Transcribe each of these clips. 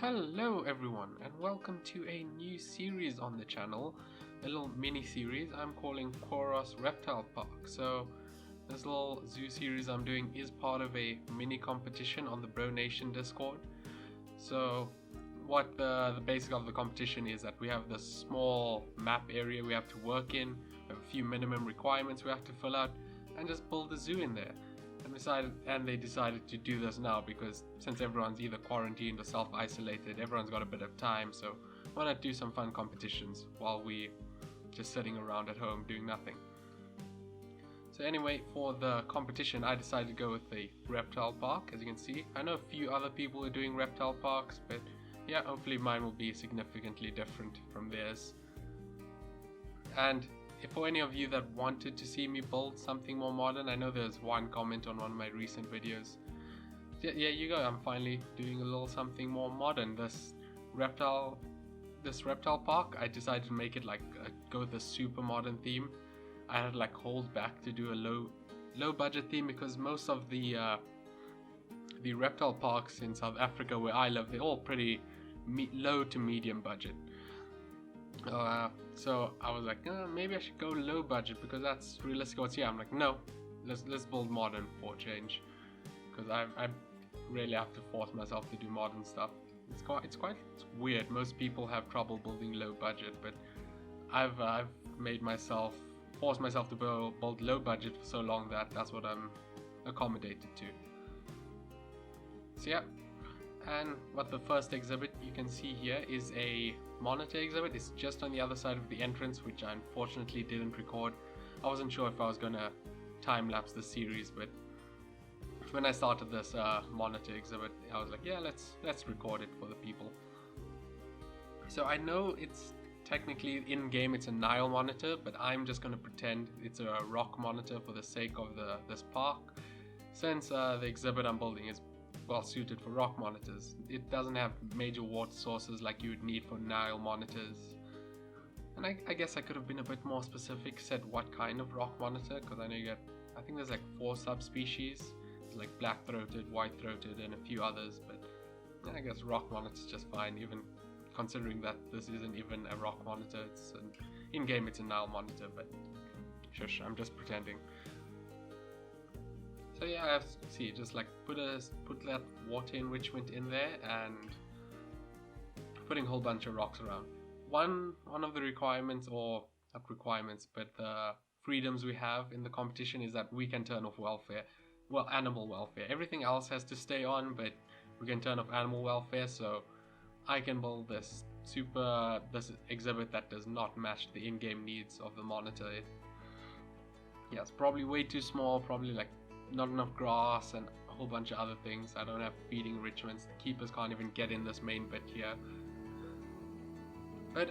Hello everyone and welcome to a new series on the channel, a little mini series I'm calling Quaros Reptile Park. So this little zoo series I'm doing is part of a mini competition on the BroNation Discord. So what the basic of the competition is that we have this small map area we have to work in, we have a few minimum requirements we have to fill out and just build a zoo in there. And they decided to do this now because since everyone's either quarantined or self-isolated, everyone's got a bit of time, so why not do some fun competitions while we just sitting around at home doing nothing. So anyway, for the competition I decided to go with the reptile park. As you can see, I know a few other people are doing reptile parks, but yeah, hopefully mine will be significantly different from theirs. And for any of you that wanted to see me build something more modern, I know there's one comment on one of my recent videos. Yeah, you go, I'm finally doing a little something more modern. This reptile park, I decided to make it like go with a super modern theme. I had like hold back to do a low budget theme because most of the reptile parks in South Africa where I live, they're all pretty low to medium budget. So I was like, maybe I should go low budget because that's realistic what's here. I'm like, no, let's build modern for change, because I really have to force myself to do modern stuff. It's weird. Most people have trouble building low budget, but I've forced myself to build low budget for so long that that's what I'm accommodated to. So yeah. And what the first exhibit you can see here is a monitor exhibit. It's just on the other side of the entrance, which I unfortunately didn't record. I wasn't sure if I was gonna time-lapse the series, but when I started this monitor exhibit, I was like, yeah, let's record it for the people. So I know it's technically in-game it's a Nile monitor, but I'm just gonna pretend it's a rock monitor for the sake of this park, since the exhibit I'm building is well suited for rock monitors. It doesn't have major water sources like you would need for Nile monitors. And I guess I could have been a bit more specific, said what kind of rock monitor, because I know I think there's like 4 subspecies. There's like black-throated, white-throated, and a few others, but I guess rock monitor's just fine, even considering that this isn't even a rock monitor. It's in-game it's a Nile monitor, but shush, I'm just pretending. So yeah, I have to see, just like put that water enrichment in there and putting a whole bunch of rocks around. One of the requirements, or not requirements, but the freedoms we have in the competition is that we can turn off animal welfare. Everything else has to stay on, but we can turn off animal welfare, so I can build this exhibit that does not match the in-game needs of the monitor. It's probably way too small, probably like not enough grass and a whole bunch of other things. I don't have feeding enrichments. The keepers can't even get in this main bit here. But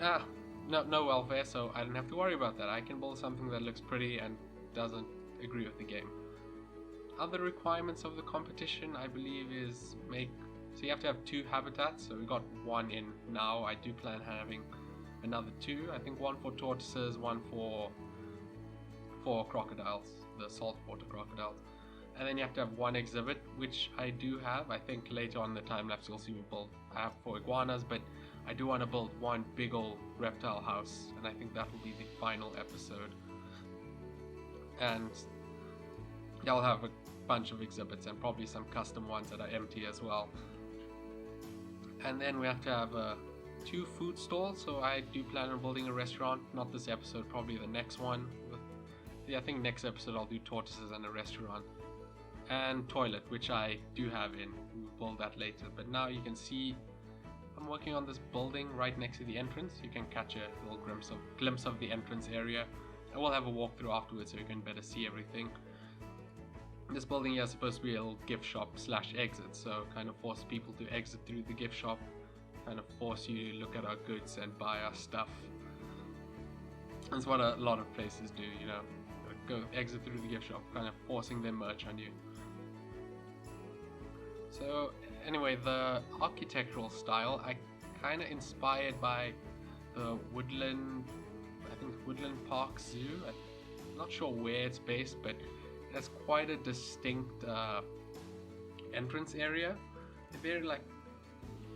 no welfare, so I don't have to worry about that. I can build something that looks pretty and doesn't agree with the game. Other requirements of the competition, I believe, is so you have to have 2 habitats. So we got 1 in now. I do plan having another 2. I think 1 for tortoises, 1 for crocodiles, the saltwater crocodiles. And then you have to have 1 exhibit, which I do have. I think later on in the time-lapse you'll see me build. I have 4 iguanas, but I do want to build 1 big old reptile house, and I think that will be the final episode. And I'll have a bunch of exhibits and probably some custom ones that are empty as well. And then we have to have 2 food stalls, so I do plan on building a restaurant. Not this episode, probably the next one. I think next episode I'll do tortoises and a restaurant. And toilet, which I do have in. We'll build that later. But now you can see I'm working on this building right next to the entrance. You can catch a little glimpse of the entrance area. I will have a walkthrough afterwards so you can better see everything. This building here is supposed to be a little gift shop / exit, so kind of force people to exit through the gift shop, kind of force you to look at our goods and buy our stuff. That's what a lot of places do, you know. Go exit through the gift shop, kind of forcing their merch on you. So anyway, the architectural style, I kind of inspired by the Woodland Park Zoo. I'm not sure where it's based, but it has quite a distinct entrance area. Very like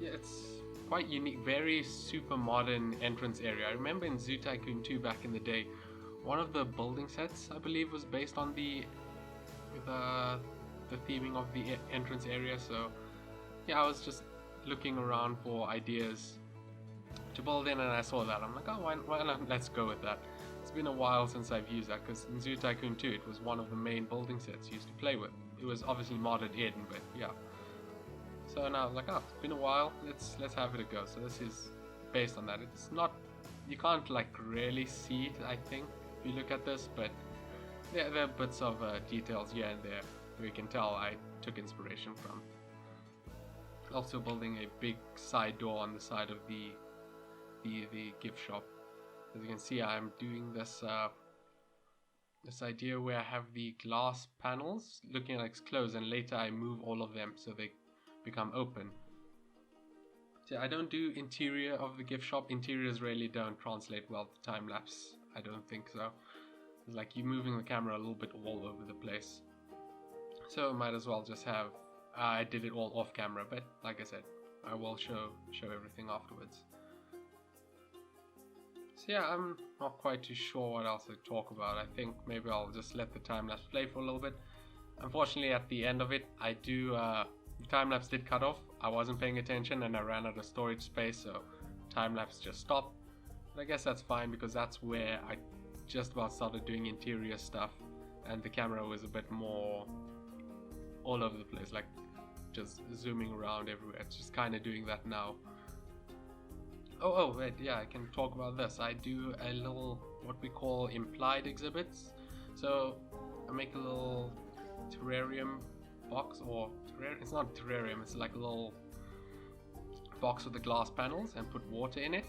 Yeah, it's quite unique, very super modern entrance area. I remember in Zoo Tycoon 2 back in the day, one of the building sets I believe was based on the theming of the entrance area. So yeah, I was just looking around for ideas to build in, and I saw that. I'm like, oh, why not? Let's go with that. It's been a while since I've used that, because in Zoo Tycoon 2 it was one of the main building sets you used to play with. It was obviously modded in, but yeah. So now I was like, oh, it's been a while, let's have it a go. So this is based on that. It's not, you can't like really see it, I think, if you look at this, but there are bits of details here and there where you can tell I took inspiration from. Also building a big side door on the side of the gift shop. As you can see, I'm doing this this idea where I have the glass panels looking like it's closed, and later I move all of them so they become open. So I don't do interior of the gift shop. Interiors really don't translate well to time lapse. I don't think so. It's like you're moving the camera a little bit all over the place. So might as well just have. I did it all off camera, but like I said, I will show everything afterwards. So yeah, I'm not quite too sure what else to talk about. I think maybe I'll just let the time lapse play for a little bit. Unfortunately, at the end of it, the time lapse did cut off. I wasn't paying attention and I ran out of storage space, so time lapse just stopped. But I guess that's fine, because that's where I just about started doing interior stuff, and the camera was a bit more all over the place, like just zooming around everywhere. It's just kind of doing that now. Oh wait, yeah, I can talk about this. I do a little, what we call implied exhibits. So I make a little terrarium box, or it's not a terrarium, it's like a little box with the glass panels, and put water in it.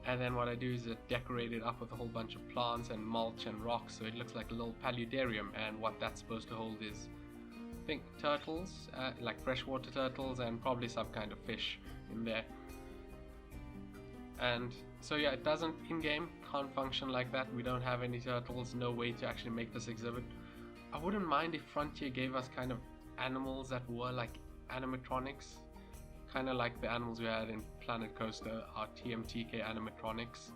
And then what I do is decorate it up with a whole bunch of plants and mulch and rocks, so it looks like a little paludarium. And what that's supposed to hold is, I think, turtles, like freshwater turtles, and probably some kind of fish in there. And so yeah, it doesn't in-game, can't function like that. We don't have any turtles, no way to actually make this exhibit. I wouldn't mind if Frontier gave us kind of animals that were like animatronics, kind of like the animals we had in Planet Coaster, our TMTK animatronics.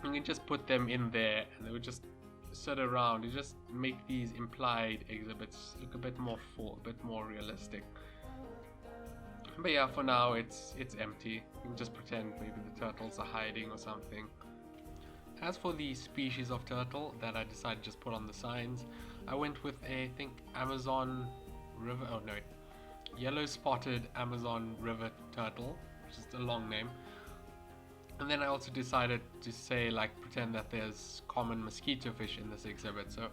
You can just put them in there and they would just sit around. You just make these implied exhibits look a bit more full, a bit more realistic. But yeah, for now it's empty. You can just pretend maybe the turtles are hiding or something. As for the species of turtle that I decided to just put on the signs, I went with I think Amazon River, yellow spotted Amazon River turtle, which is a long name. And then I also decided to say, like, pretend that there's common mosquito fish in this exhibit. So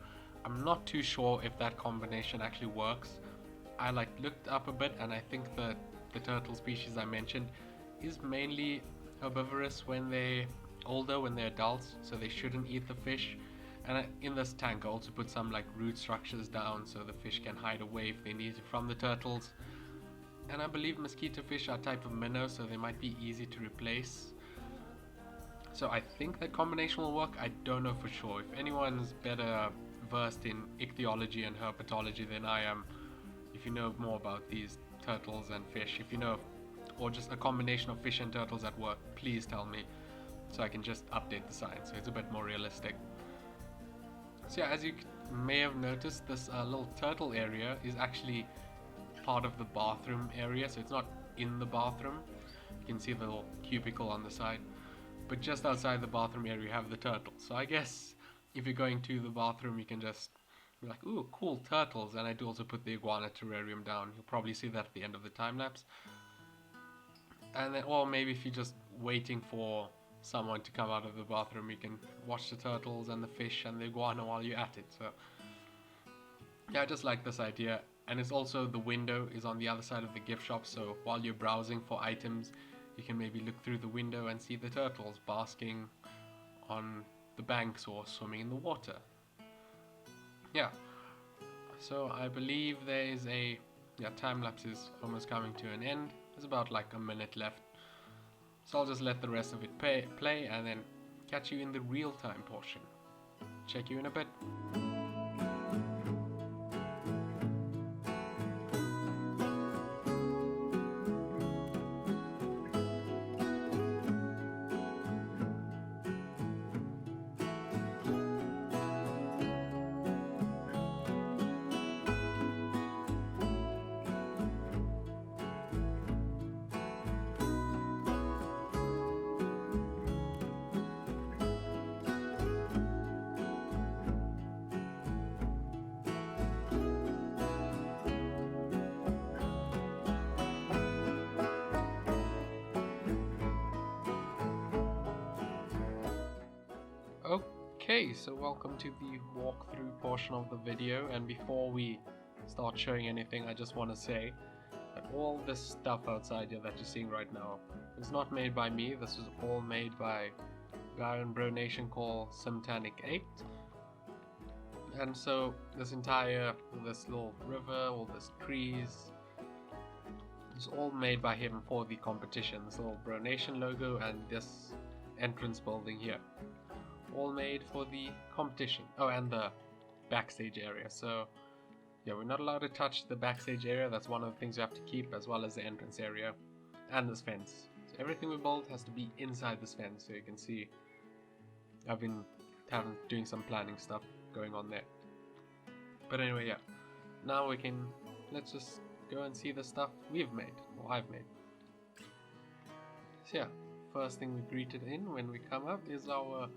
I'm not too sure if that combination actually works. I looked up a bit, and I think that the turtle species I mentioned is mainly herbivorous when they're older, when they're adults, so they shouldn't eat the fish. And in this tank I also put some like root structures down so the fish can hide away if they need it from the turtles. And I believe mosquito fish are a type of minnow, so they might be easy to replace. So I think that combination will work. I don't know for sure. If anyone's better versed in ichthyology and herpetology than I am, if you know more about these turtles and fish, if you know, or just a combination of fish and turtles at work, please tell me so I can just update the sign so it's a bit more realistic. So yeah, as you may have noticed, this little turtle area is actually part of the bathroom area, so it's not in the bathroom. You can see the little cubicle on the side, but just outside the bathroom area you have the turtle. So I guess if you're going to the bathroom you can just be like, ooh, cool, turtles. And I do also put the iguana terrarium down. You'll probably see that at the end of the time lapse. And then, or maybe if you're just waiting for someone to come out of the bathroom, you can watch the turtles and the fish and the iguana while you're at it. So yeah, I just like this idea. And it's also, the window is on the other side of the gift shop, so while you're browsing for items you can maybe look through the window and see the turtles basking on the banks or swimming in the water. Yeah, so I believe there is time lapse is almost coming to an end. There's about like a minute left, so I'll just let the rest of it play and then catch you in the real time portion. Check you in a bit. Okay, so welcome to the walkthrough portion of the video, and before we start showing anything, I just want to say that all this stuff outside here that you're seeing right now is not made by me. This was all made by a guy on BroNation called Simtanic8. And so this little river, all this trees, is all made by him for the competition. This little BroNation logo and this entrance building here, all made for the competition. Oh, and the backstage area. So yeah, we're not allowed to touch the backstage area. That's one of the things you have to keep, as well as the entrance area and this fence. So everything we build has to be inside this fence. So you can see I've been doing some planning stuff going on there. But anyway, yeah, now let's just go and see the stuff we've made, or I've made. So yeah, first thing we greeted in when we come up is our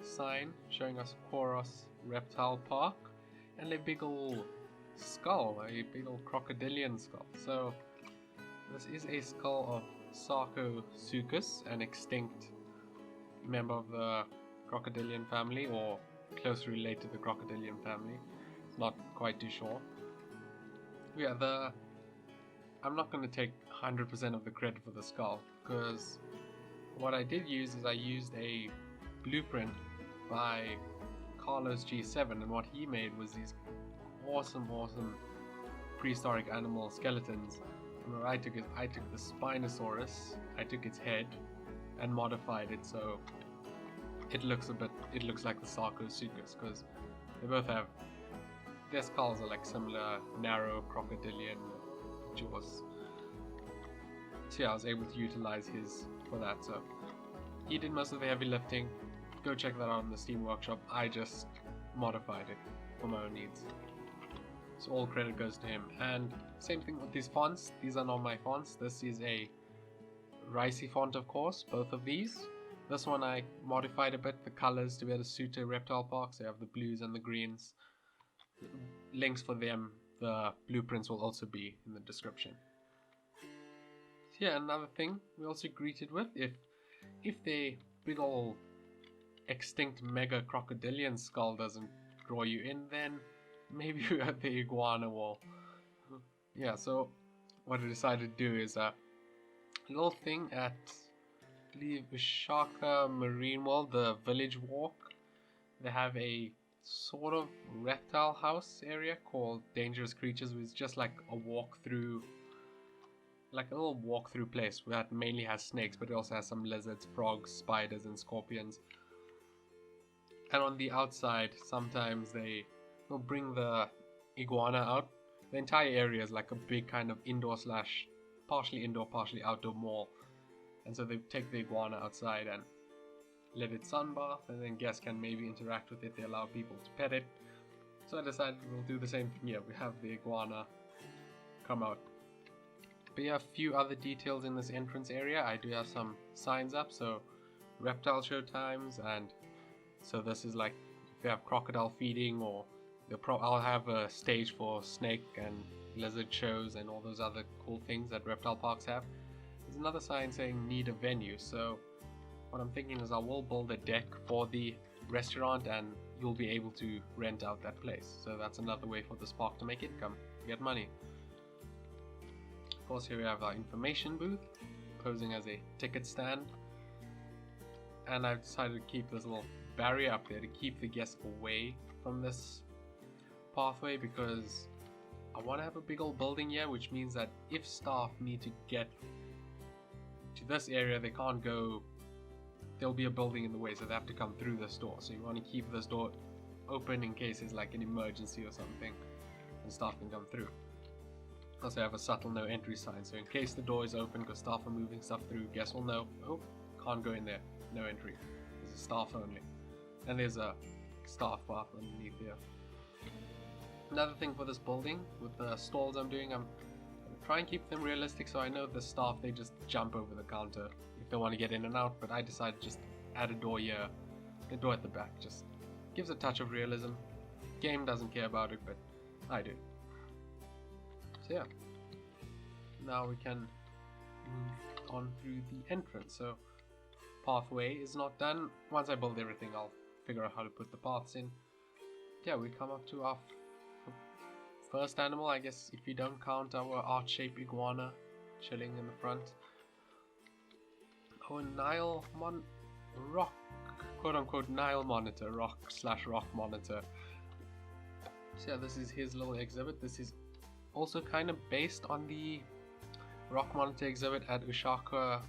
sign showing us Quaros Reptile Park and a big old skull, a big old crocodilian skull. So this is a skull of Sarcosuchus, an extinct member of the crocodilian family, or closely related to the crocodilian family. Not quite too sure. Yeah, I'm not going to take 100% of the credit for the skull, because what I did use is I used a blueprint by Carlos G7, and what he made was these awesome prehistoric animal skeletons. And what I took is I took the Spinosaurus, I took its head and modified it so it looks like the Sarcosuchus, because they both have, their skulls are like similar, narrow crocodilian jaws. So yeah, I was able to utilize his for that. So he did most of the heavy lifting. Go check that out in the Steam Workshop. I just modified it for my own needs. So all credit goes to him. And same thing with these fonts. These are not my fonts. This is a Ricey font, of course, both of these. This one I modified a bit, the colors to be able to suit a reptile park. So you have the blues and the greens. Links for them, the blueprints will also be in the description. So yeah, another thing we also greeted with, if the big old extinct mega crocodilian skull doesn't draw you in, then maybe we have the iguana wall. Yeah, so what I decided to do is a little thing at, I believe, Ushaka Marine World, the village walk. They have a sort of reptile house area called Dangerous Creatures, which is just like a walkthrough, like a little walkthrough place that mainly has snakes, but it also has some lizards, frogs, spiders, and scorpions. And on the outside, sometimes they will bring the iguana out. The entire area is like a big kind of indoor / partially indoor, partially outdoor mall. And so they take the iguana outside and let it sunbath, and then guests can maybe interact with it. They allow people to pet it. So I decided we'll do the same thing here. We have the iguana come out. But yeah, a few other details in this entrance area. I do have some signs up, so reptile show times, and so this is like if you have crocodile feeding, or I'll have a stage for snake and lizard shows and all those other cool things that reptile parks have. There's another sign saying need a venue, so what I'm thinking is I will build a deck for the restaurant and you'll be able to rent out that place. So that's another way for this park to make income, get money. Of course, here we have our information booth, posing as a ticket stand. And I've decided to keep this little barrier up there to keep the guests away from this pathway, because I want to have a big old building here, which means that if staff need to get to this area, they can't go. There'll be a building in the way, so they have to come through this door. So you want to keep this door open in case it's like an emergency or something, and staff can come through. Also, I have a subtle no entry sign, so in case the door is open because staff are moving stuff through, guests will know, oh, can't go in there, no entry. This is staff only. And there's a staff path underneath here. Another thing for this building, with the stalls I'm doing, I'm trying to keep them realistic, so I know the staff, they just jump over the counter if they want to get in and out, but I decided just add a door here, a door at the back, just gives a touch of realism. Game doesn't care about it, but I do. So yeah, now we can move on through the entrance. So pathway is not done. Once I build everything, I'll figure out how to put the paths in. Yeah, we come up to our first animal, I guess, if you don't count our art-shaped iguana chilling in the front. Oh, Nile rock, quote-unquote Nile monitor, rock/rock monitor. So yeah, this is his little exhibit. This is also kind of based on the rock monitor exhibit at Ushaka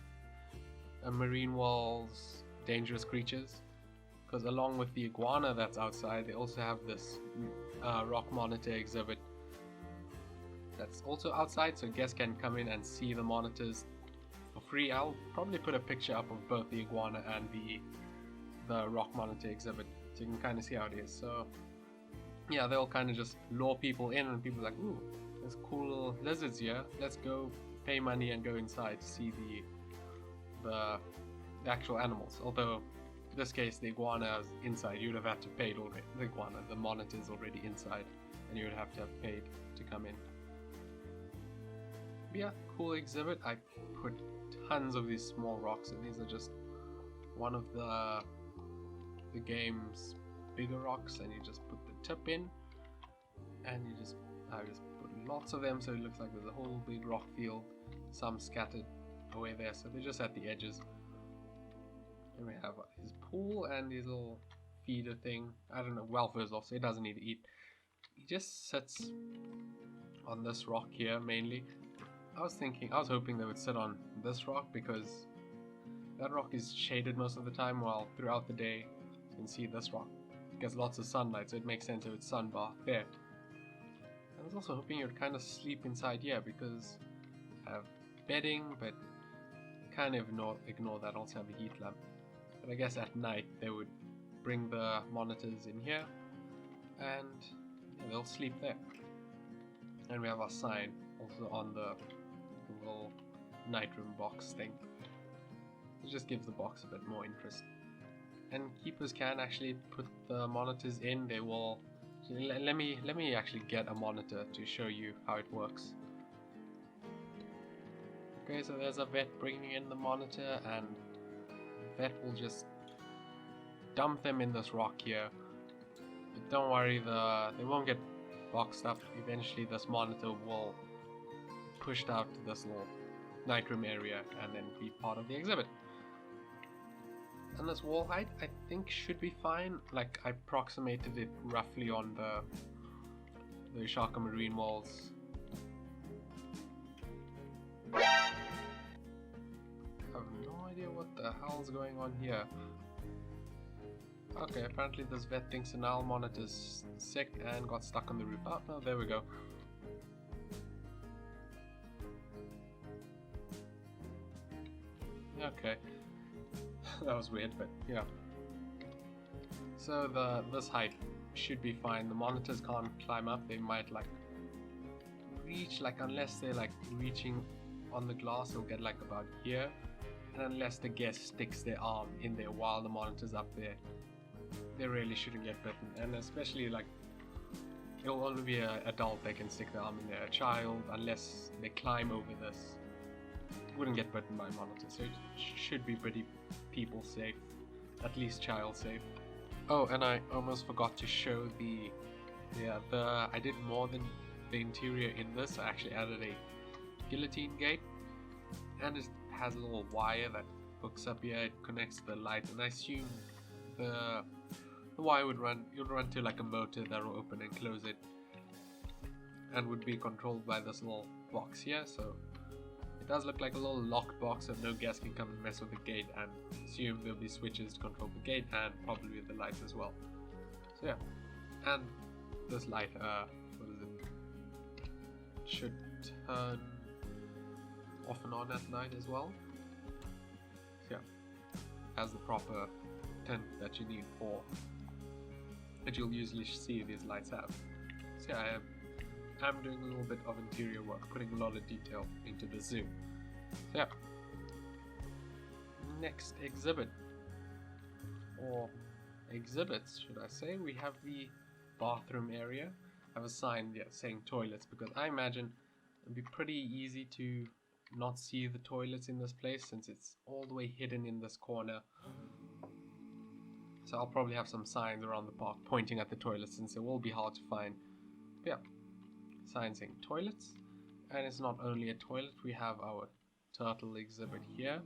Marine World's Dangerous Creatures, because along with the iguana that's outside, they also have this rock monitor exhibit that's also outside, so guests can come in and see the monitors for free. I'll probably put a picture up of both the iguana and the rock monitor exhibit, so you can kind of see how it is. So yeah, they'll kind of just lure people in, and people are like, ooh, there's cool little lizards here, let's go pay money and go inside to see the actual animals. Although in this case the iguana is inside, you would have had to pay already. The iguana, the monitor is already inside, and you would have to have paid to come in. But yeah, cool exhibit. I put tons of these small rocks, and these are just one of the game's bigger rocks, and you just put the tip in, and I just put lots of them, so it looks like there's a whole big rock field, some scattered away there, so they're just at the edges. And we have his pool and his little feeder thing. I don't know, welfare's off, so he doesn't need to eat. He just sits on this rock here mainly. I was hoping they would sit on this rock, because that rock is shaded most of the time, while throughout the day you can see this rock gets lots of sunlight, so it makes sense it would sunbath there. I was also hoping you would kind of sleep inside here, because I have bedding, but kind of ignore that. I also have a heat lamp. But I guess at night they would bring the monitors in here, and yeah, they'll sleep there. And we have our sign also on the little night room box thing. It just gives the box a bit more interest. And keepers can actually put the monitors in. They will. Let me actually get a monitor to show you how it works. Okay, so there's a vet bringing in the monitor, and the vet will just dump them in this rock here. But don't worry, they won't get boxed up. Eventually this monitor will be pushed out to this little night room area and then be part of the exhibit. And this wall height, I think, should be fine. Like, I approximated it roughly on the Ushaka Marine Walls. I have no idea what the hell's going on here. Okay, apparently this vet thinks an owl monitor's sick and got stuck on the roof. Oh, no, there we go. Okay. That was weird, but yeah. So this height should be fine. The monitors can't climb up. They might like reach, like, unless they're like reaching on the glass, they'll get like about here. And unless the guest sticks their arm in there while the monitor's up there, they really shouldn't get bitten. And especially, like, it'll only be an adult that can stick their arm in there. A child, unless they climb over this, wouldn't get bitten by a monitor. So it should be pretty people safe, at least child safe. Oh, and I almost forgot to show I did more than the interior in this. I actually added a guillotine gate, and it has a little wire that hooks up here. It connects to the light, and I assume the wire would run to like a motor that will open and close it, and would be controlled by this little box here. So it does look like a little locked box, so no guest can come and mess with the gate, and assume there'll be switches to control the gate and probably the lights as well. So yeah, and this light, what is it? Should turn off and on at night as well. So yeah, has the proper tent that you need for that you'll usually see these lights have. So yeah, I'm doing a little bit of interior work, putting a lot of detail into the zoo. So yeah, next exhibit, or exhibits should I say, we have the bathroom area. I have a sign saying toilets, because I imagine it'd be pretty easy to not see the toilets in this place, since it's all the way hidden in this corner. So I'll probably have some signs around the park pointing at the toilets, since it will be hard to find. But yeah, signs saying toilets. And it's not only a toilet, we have our turtle exhibit here.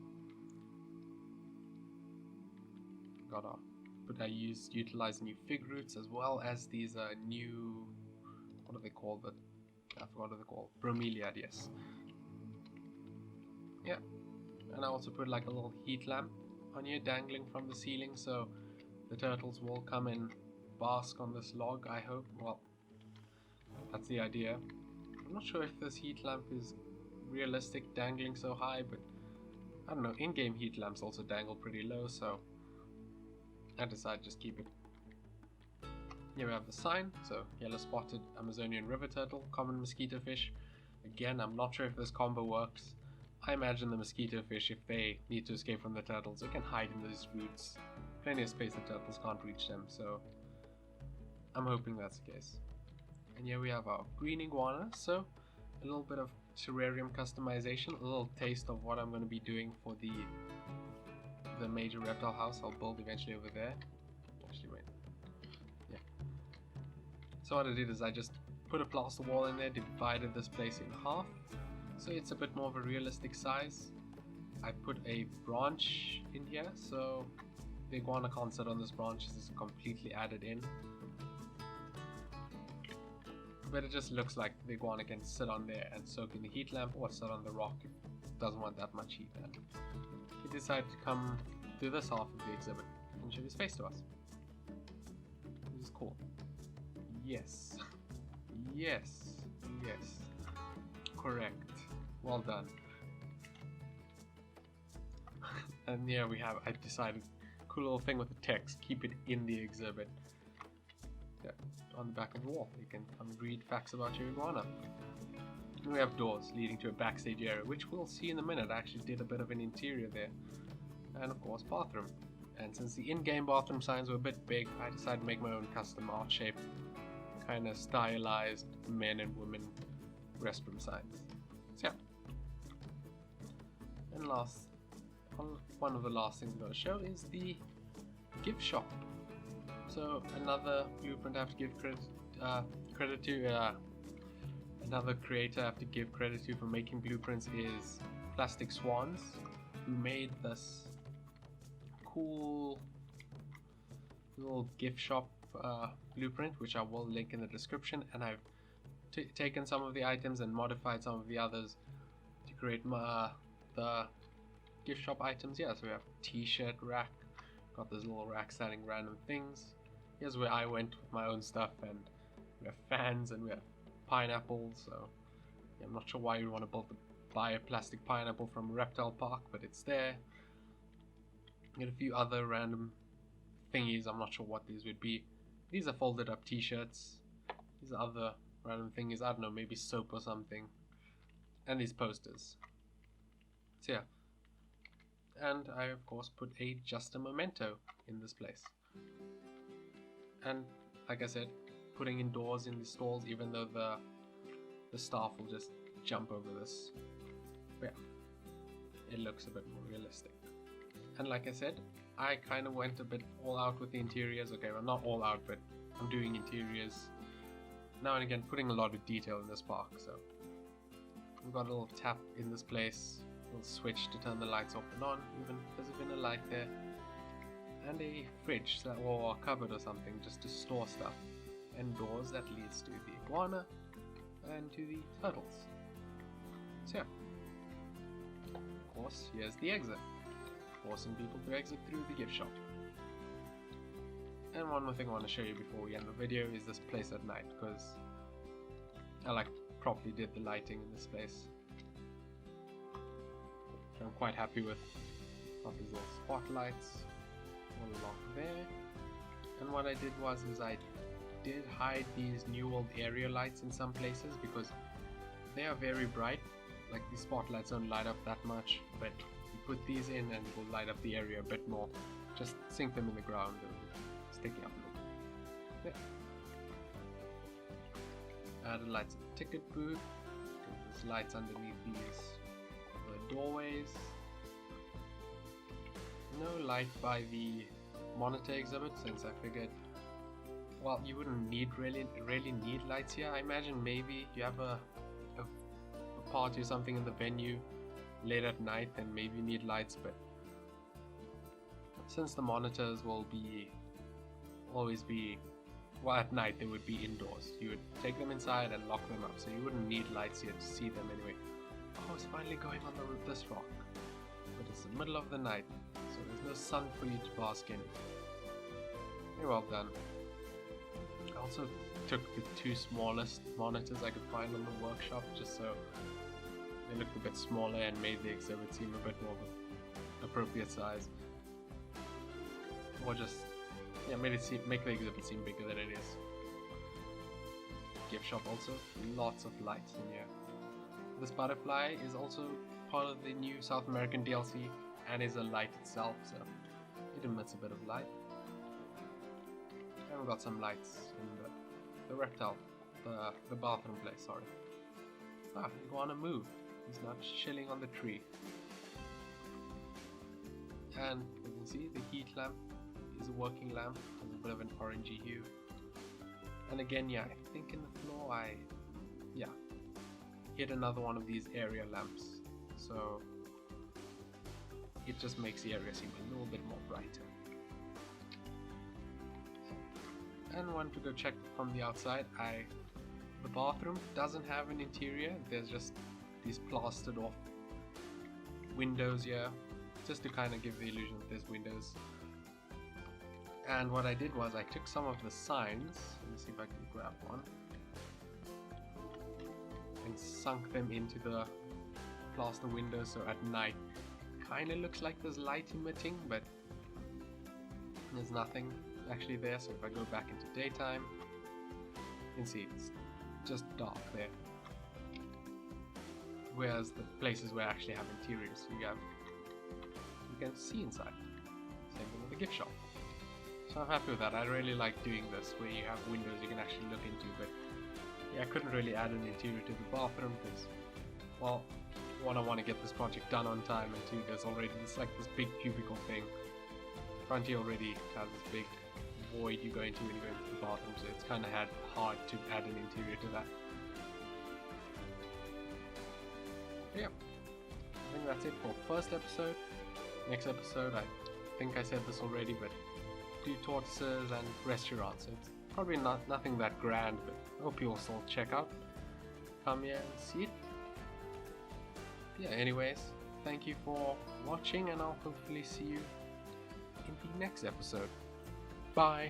I utilized new fig roots, as well as these new, what are they called? I forgot what they're called. Bromeliad, yes. Yeah, and I also put like a little heat lamp on here dangling from the ceiling, so the turtles will come and bask on this log, I hope. Well, that's the idea. I'm not sure if this heat lamp is realistic dangling so high, but I don't know, in-game heat lamps also dangle pretty low, so I decided just keep it. Here we have the sign, so yellow spotted Amazonian river turtle, common mosquito fish. Again, I'm not sure if this combo works. I imagine the mosquito fish, if they need to escape from the turtles, they can hide in those roots. Plenty of space, the turtles can't reach them, so I'm hoping that's the case. And here we have our green iguana, so a little bit of terrarium customization, a little taste of what I'm going to be doing for the major reptile house I'll build eventually over there. Actually, wait. Yeah. So what I did is I just put a plaster wall in there, divided this place in half, so it's a bit more of a realistic size. I put a branch in here, so the iguana can't sit on this branch, this is completely added in. But it just looks like the iguana can sit on there and soak in the heat lamp, or sit on the rock if it doesn't want that much heat. And he decided to come to this half of the exhibit and show his face to us. This is cool. Yes. Yes. Yes. Correct. Well done. And here we have, I decided, cool little thing with the text, keep it in the exhibit. Yeah, on the back of the wall. You can come read facts about your iguana. And we have doors leading to a backstage area, which we'll see in a minute. I actually did a bit of an interior there. And of course, bathroom. And since the in-game bathroom signs were a bit big, I decided to make my own custom art shape, kind of stylized men and women restroom signs. So yeah. And one of the last things I'm going to show is the gift shop. So another blueprint I have to give credit to, another creator I have to give credit to for making blueprints is Plastic Swans, who made this cool little gift shop blueprint, which I will link in the description. And I've taken some of the items and modified some of the others to create the gift shop items. Yeah, so we have t-shirt rack, got this little rack selling random things. Here's where I went with my own stuff, and we have fans and we have pineapples. So yeah, I'm not sure why you want to buy a plastic pineapple from a reptile park, but it's there. Get a few other random thingies, I'm not sure what these would be. These are folded up t-shirts. These are other random thingies, I don't know, maybe soap or something. And these posters. So yeah. And I of course put just a memento in this place. And like I said, putting indoors in the stalls, even though the staff will just jump over this. But yeah, it looks a bit more realistic. And like I said, I kind of went a bit all out with the interiors. Okay, well, not all out, but I'm doing interiors now and again, putting a lot of detail in this park. So we've got a little tap in this place, a little switch to turn the lights off and on, even there's been a light there, and a fridge or a cupboard or something just to store stuff, and doors that leads to the iguana and to the turtles. So yeah, of course, here's the exit, forcing people to exit through the gift shop. And one more thing I want to show you before we end the video is this place at night, because I properly did the lighting in this place. I'm quite happy with. Got these little spotlights all along there. And what I did was I did hide these New World area lights in some places because they are very bright. Like these spotlights don't light up that much, but you put these in and it will light up the area a bit more. Just sink them in the ground and sticking up a little. Yeah. Added lights in the ticket booth. There's lights underneath the doorways. No light by the monitor exhibit, since I figured, well, you wouldn't really need lights here. I imagine maybe you have a party or something in the venue late at night, then maybe you need lights, but since the monitors will always be, well, at night they would be indoors. You would take them inside and lock them up, so you wouldn't need lights here to see them anyway. Oh, it's finally going on this rock, but it's the middle of the night, so there's no sun for you to bask in. Very well done. I also took the two smallest monitors I could find on the workshop, just so they looked a bit smaller and made the exhibit seem a bit more of an appropriate size. Or just, yeah, make the exhibit seem bigger than it is. Gift shop also, lots of lights in here. This butterfly is also part of the new South American DLC and is a light itself, so it emits a bit of light. And we've got some lights in the reptile, the bathroom place, sorry. Ah, Iguana moved. He's not chilling on the tree. And you can see the heat lamp is a working lamp, has a bit of an orangey hue. And again, yeah, I think in the floor I hit another one of these area lamps, so it just makes the area seem a little bit more brighter. And want to go check from the outside. The bathroom doesn't have an interior, there's just these plastered off windows here, just to kind of give the illusion that there's windows. And what I did was I took some of the signs, let me see if I can grab one, and sunk them into the plaster windows, so at night kind of looks like there's light emitting, but there's nothing actually there. So if I go back into daytime, you can see it's just dark there, whereas the places where I actually have interiors, you can see inside. Same thing with the gift shop. So I'm happy with that. I really like doing this where you have windows you can actually look into, but yeah, I couldn't really add an interior to the bathroom because, well, one, I want to get this project done on time, and two, there's already this big cubicle thing. Frontier already has this big void you go into when you go into the bathroom, so it's kind of hard to add an interior to that. But yeah, I think that's it for first episode. Next episode, I think I said this already, but do tortoises and restaurants. So it's probably nothing that grand, but I hope you all still check out. Come here and see it. Yeah, anyways, thank you for watching, and I'll hopefully see you in the next episode. Bye!